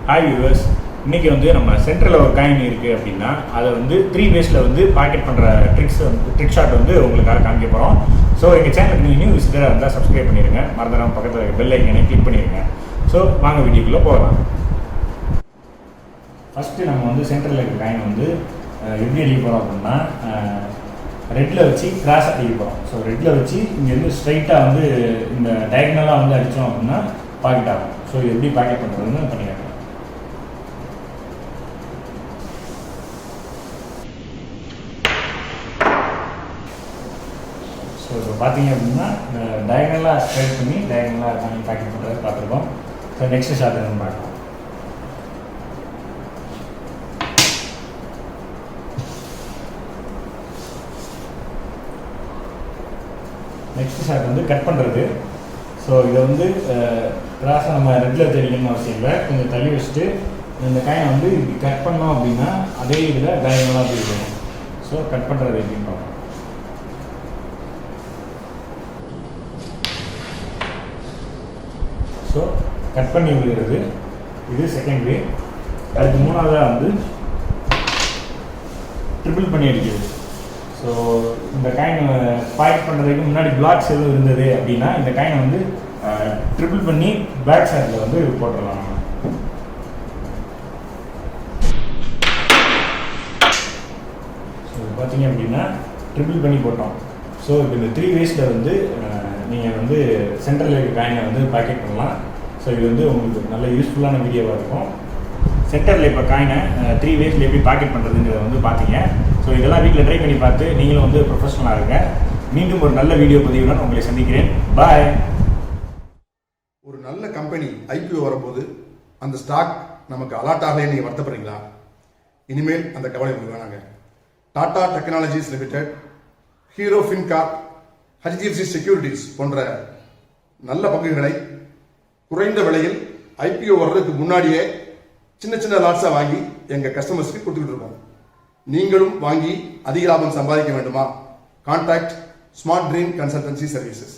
Hi viewers, இன்றைக்கி வந்து நம்ம சென்டரில் ஒரு காயின் இருக்குது அப்படின்னா அதை வந்து 3 waysல வந்து பாக்கெட் பண்ணுற ட்ரிக் ஷாட் வந்து உங்களுக்காக காமிக்க போகிறோம். ஸோ எங்கள் சேனலுக்கு நீங்கள் நியூ விசிட்டராக இருந்தால் சப்ஸ்கிரைப் பண்ணிடுங்க, மறந்துடாம பக்கத்தில் இருக்க பெல் ஐக்கனை கிளிக் பண்ணிடுங்க. ஸோ வாங்க வீடியோக்குள்ளே போகலாம். ஃபஸ்ட்டு நம்ம வந்து சென்டரில் இருக்க காயின் வந்து எப்படி அடிக்க போகிறோம் அப்படின்னா ரெட்டில் வச்சு கிராஸ் அடிக்க போகிறோம். ஸோ ரெட்டில் வச்சு இங்கேருந்து ஸ்ட்ரைட்டாக வந்து இந்த டயக்னலாக வந்து அடித்தோம் அப்படின்னா பாக்கெட் ஆகும். ஸோ இது எப்படி பாக்கெட் பண்ணுறதுன்னு பண்ணிடுறேன். ஸோ இப்போ பார்த்தீங்க அப்படின்னா டயகனலாக ஸ்ட்ரைட் பண்ணி டயகனலாக பண்ணி பாக்கெட் பண்ணுறது பார்த்துருக்கோம். ஸோ நெக்ஸ்ட் ஷாட் என்னன்னு பார்க்கலாம். நெக்ஸ்ட் ஷாட் வந்து கட் பண்ணுறது. ஸோ இதை வந்து கிராஸாக நம்ம ரெட்டில் தெரியணும்னு அவசியம் இல்லை, கொஞ்சம் தள்ளி வச்சுட்டு இந்த காயை வந்து இப்படி கட் பண்ணோம் அப்படின்னா அதே இதில் டயகனலாக போயிருக்கணும். ஸோ கட் பண்ணுறது எப்படின்னு பார்ப்போம். ஸோ கட் பண்ணி விடுகிறது, இது செகண்ட் வே. அதுக்கு மூணாவதாக வந்து ட்ரிபிள் பண்ணி அடிக்கிறது. ஸோ இந்த காயின் பாக்கெட் பண்ணுறதுக்கு முன்னாடி பிளாக்ஸ் எதுவும் இருந்தது அப்படின்னா இந்த காயினை வந்து ட்ரிபிள் பண்ணி பேக் சைடில் வந்து போட்டுடலாம். ஸோ பார்த்தீங்க அப்படின்னா ட்ரிபிள் பண்ணி போட்டோம். ஸோ இப்போ இந்த 3 waysல வந்து நீங்கள் வந்து சென்டரில் இருக்க காயினை வந்து பாக்கெட் பண்ணலாம். ஸோ இது வந்து உங்களுக்கு நல்ல யூஸ்ஃபுல்லான வீடியோவாக இருக்கும். சென்டரில் இப்போ காயினை 3 waysல எப்படி பாக்கெட் பண்ணுறதுங்கிறத வந்து பார்த்தீங்க. ஸோ இதெல்லாம் வீட்டில் ட்ரை பண்ணி பார்த்து நீங்களும் வந்து ப்ரொஃபஷனலாக இருங்க. மீண்டும் ஒரு நல்ல வீடியோ பதிவுடன் உங்களை சந்திக்கிறேன். பாய். ஒரு நல்ல கம்பெனி ஐபிஓ வரும்போது அந்த ஸ்டாக் நமக்கு அலாட் ஆகலைன்னு நீங்கள் வருத்தப்படுறீங்களா? இனிமேல் அந்த கவலை உங்களுக்கு வேணாங்க. Tata technologies limited, hero Fincorp, HDFC securities போன்ற நல்ல பங்குகளை குறைந்த விலையில் ஐபிஓ வர்றதுக்கு முன்னாடியே சின்ன சின்ன லாட்ஸாக வாங்கி எங்கள் கஸ்டமர்ஸ்க்கு கொடுத்துக்கிட்டு இருக்கோம். நீங்களும் வாங்கி அதிக லாபம் சம்பாதிக்க வேண்டுமா? Contact smart dream consultancy services.